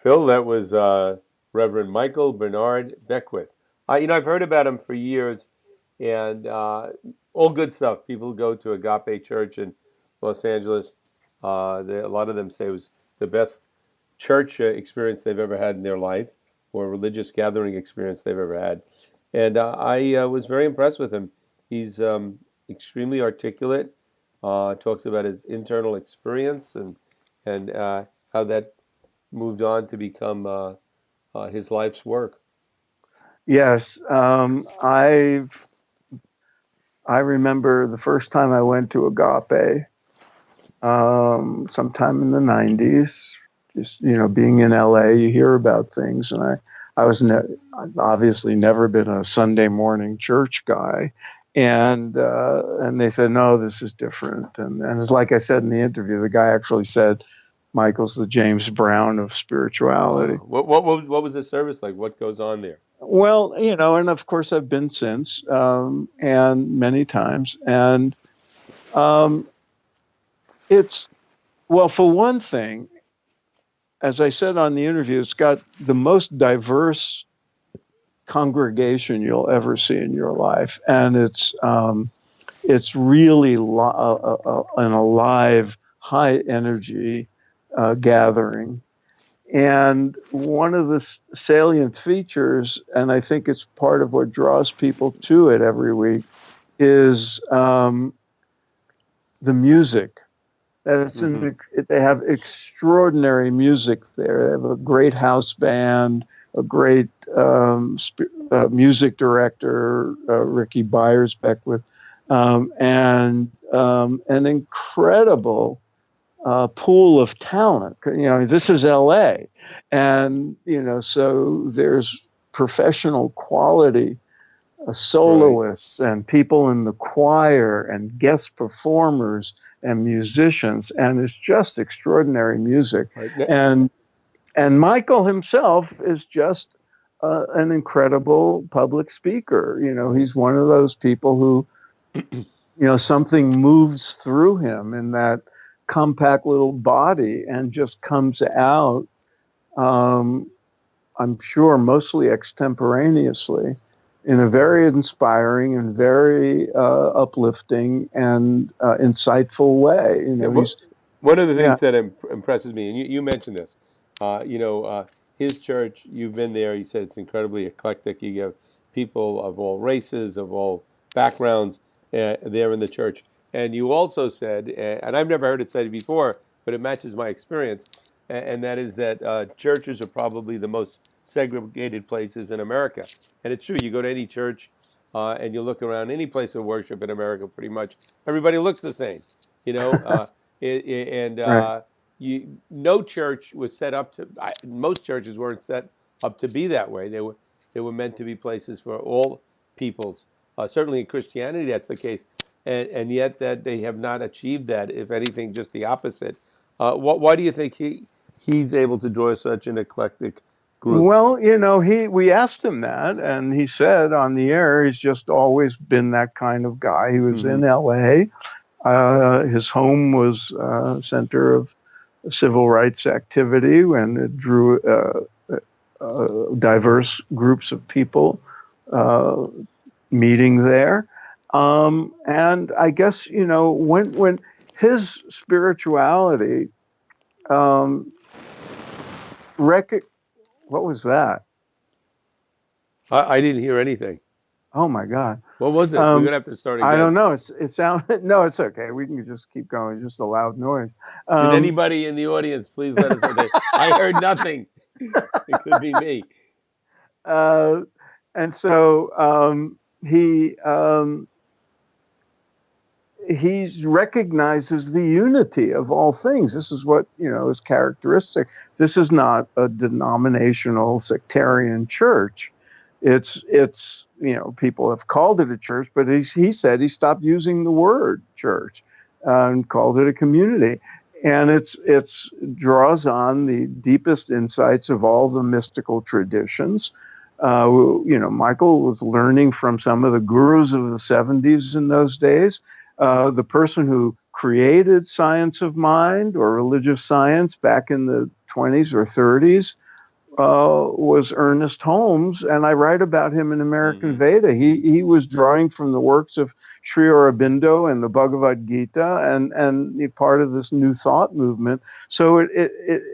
Phil, that was Reverend Michael Bernard Beckwith. I've heard about him for years, and all good stuff. People go to Agape Church in Los Angeles. A lot of them say it was the best church experience they've ever had in their life, or religious gathering experience they've ever had. And I was very impressed with him. He's extremely articulate. Talks about his internal experience and how that moved on to become his life's work. Yes, I remember the first time I went to Agape, sometime in the '90s. Just being in LA, you hear about things, and I've obviously never been a Sunday morning church guy, and they said no, this is different, and it's like I said in the interview, the guy actually said Michael's the James Brown of spirituality. What was the service like? What goes on there? Well, and of course I've been since, and many times, and um, it's well, for one thing, as I said on the interview, it's got the most diverse congregation you'll ever see in your life, and it's really an alive, high energy gathering. And one of the salient features, and I think it's part of what draws people to it every week, is the music. Hmm. They have extraordinary music there. They have a great house band, a great music director, Ricky Byers Beckwith, and an incredible pool of talent. This is LA, and so there's professional quality Right. soloists and people in the choir and guest performers and musicians, and it's just extraordinary music. Right. And Michael himself is just an incredible public speaker. He's one of those people who, something moves through him in that compact little body and just comes out. Um, I'm sure mostly extemporaneously, in a very inspiring and very uplifting and insightful way. Yeah, one of the Yeah, things that impresses me, and you mentioned this, uh, you know, uh, his church, you've been there, you said it's incredibly eclectic. You have people of all races, of all backgrounds there in the church. And you also said, and I've never heard it said before, but it matches my experience, and that is that churches are probably the most segregated places in America. And it's true, you go to any church and you look around any place of worship in America, pretty much everybody looks the same. You know, and right. no church was set up to. Most churches weren't set up to be that way. They were meant to be places for all peoples. Certainly in Christianity, that's the case, and yet that they have not achieved that. If anything, just the opposite. Why do you think he's able to draw such an eclectic group? Well, we asked him that, and he said on the air he's just always been that kind of guy. He was Hmm. in L.A. His home was center of civil rights activity, and it drew diverse groups of people uh, meeting there. And I guess when his spirituality, um, rec- what was that? I didn't hear anything. Oh my God! What was it? We're Um, gonna have to start I again. don't know. It sounded no. It's okay. We can just keep going. It's just a loud noise. Did Um, anybody in the audience please let us know? I heard nothing. It could be me. uh, and so he recognizes the unity of all things. This is what is characteristic. This is not a denominational sectarian church. It's people have called it a church, but he said he stopped using the word church and called it a community. And it's draws on the deepest insights of all the mystical traditions. Michael was learning from some of the gurus of the '70s in those days. The person who created science of mind or religious science back in the '20s or '30s was Ernest Holmes, and I write about him in American Hmm. Veda. He was drawing from the works of Sri Aurobindo and the Bhagavad Gita, and part of this New Thought movement. So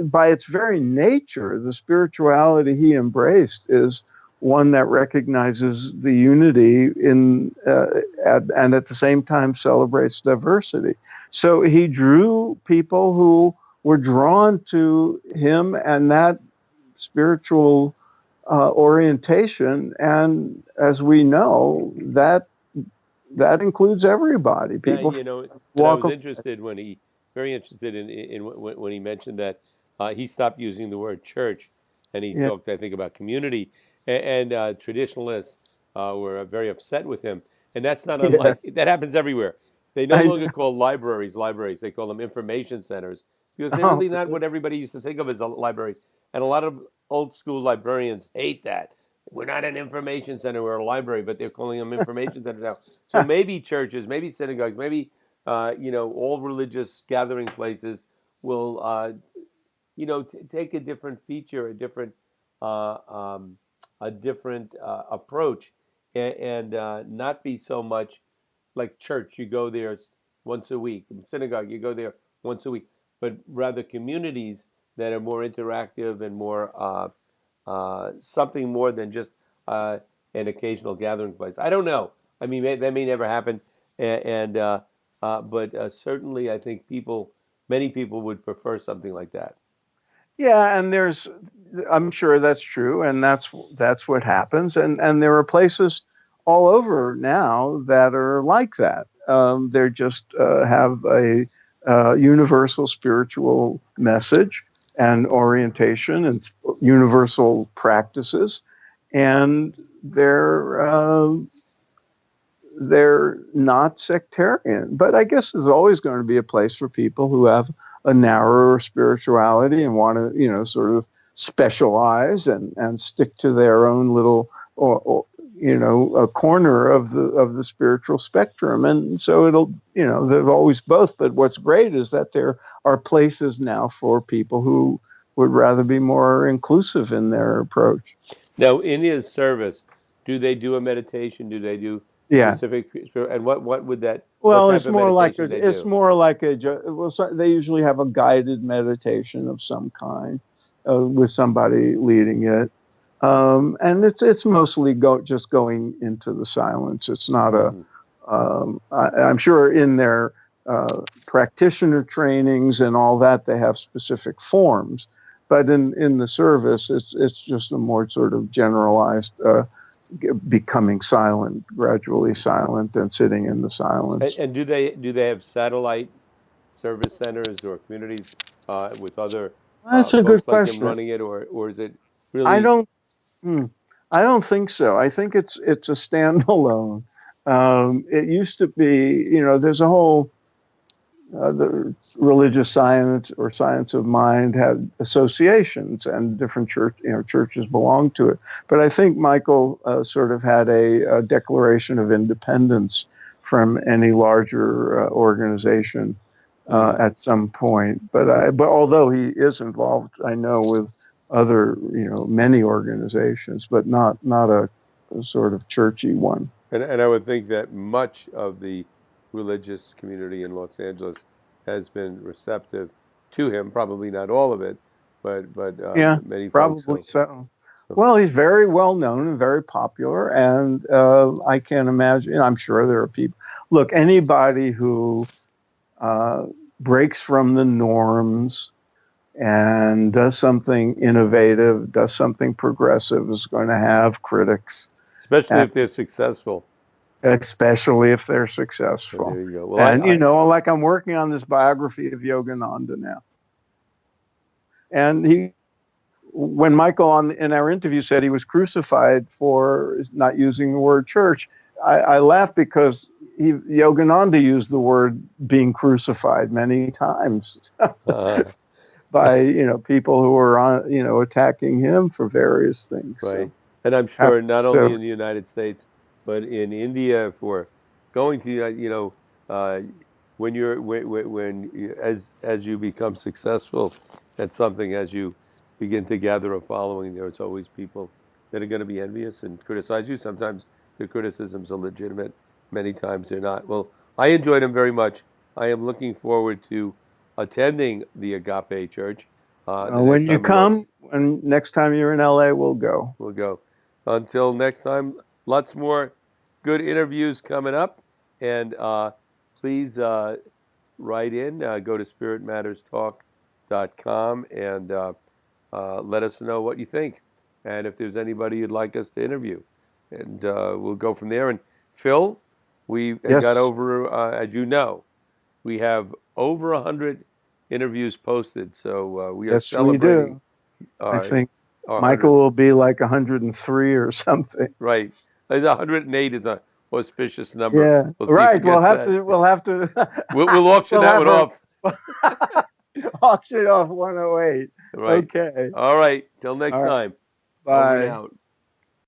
by its very nature, the spirituality he embraced is one that recognizes the unity and at the same time celebrates diversity. So he drew people who were drawn to him and that spiritual orientation, and as we know, that includes everybody. Yeah, People from and I walk was of interested very interested when he mentioned that he stopped using the word church, and he yeah, talked, I think, about community, and traditionalists were very upset with him, and that's not yeah. unlike that happens everywhere. They no I longer know. call libraries; they call them information centers because they're Oh, really not what everybody used to think of as a library, and a lot of old school librarians hate that. We're not an information center; we're a library, but they're calling them information centers now. So maybe churches, maybe synagogues, maybe all religious gathering places will take a different feature, uh, um, a different approach, and not be so much like church. You go there once a week. Synagogue, you go there once a week, but rather communities that are more interactive and more something more than just uh, an occasional gathering place. I don't know. I mean, that may never happen, but certainly I think many people would prefer something like that. yeah, and I'm sure that's true, and that's what happens, and there are places all over now that are like that. They just have a universal spiritual message and orientation and universal practices, and they're not sectarian. But I guess there's always going to be a place for people who have a narrower spirituality and want to, sort of specialize and stick to their own little or a corner of the spiritual spectrum. And so there's always both. But what's great is that there are places now for people who would rather be more inclusive in their approach. Now, in his service, do they do a meditation? Do they do Yeah. specific? And what would what Well, type of meditation they it's do? more like well, they usually have a guided meditation of some kind, with somebody leading it, and it's mostly just going into the silence. It's not a. Hmm. I'm sure in their practitioner trainings and all that they have specific forms, but in the service, it's just a more sort of generalized. Becoming silent, gradually silent, and sitting in the silence. And do they have satellite service centers or communities with other That's a good folks like him question. running it, or is it I really? don't. Hmm, I don't think so. I think it's a standalone. It used to be, there's a whole the religious science or science of mind had associations, and different churches belonged to it. But I think Michael sort of had a declaration of independence from any larger organization Mhm. at some point. But although he is involved, I know with other many organizations, but not a sort of churchy one. And I would think that much of the religious community in Los Angeles has been receptive to him. Probably not all of it, but Yeah, many folks. probably So so. so Well, he's very well known and very popular, and I can't imagine. I'm sure there are people. Look, anybody who uh, breaks from the norms and does something innovative, does something progressive, is going to have critics, especially and if they're successful. especially if they're So successful. there you go. Well, And like I'm working on this biography of Yogananda now, and when Michael in our interview said he was crucified for not using the word church, I laughed because Yogananda used the word being crucified many times uh, by people who were on attacking him for various things. right. So And I'm sure happens not only to in the United States, but in India, for going to, uh, when as you become successful at something, as you begin to gather a following, there's always people that are going to be envious and criticize you. Sometimes the criticisms are legitimate, many times they're not. Well, I enjoyed them very much. I am looking forward to attending the Agape Church the next When you time in Los. come, and next time you're in LA, we'll go. We'll go. Until next time, lots more good interviews coming up. And please write in, go to spiritmatterstalk.com and let us know what you think. And if there's anybody you'd like us to interview. And we'll go from there. And Phil, we got Yes, over, as you know, we have over 100 interviews posted. So we are yes, we celebrating do. I our, think our Michael 100th. will be like 103 or something. Right. 108 is a auspicious number. Yeah, We'll see if he right. We'll gets have that. to. We'll have to. We'll auction We'll that have one a off. auction off 108. Right. Okay. All right. Till next All right. time. Over and Bye. out.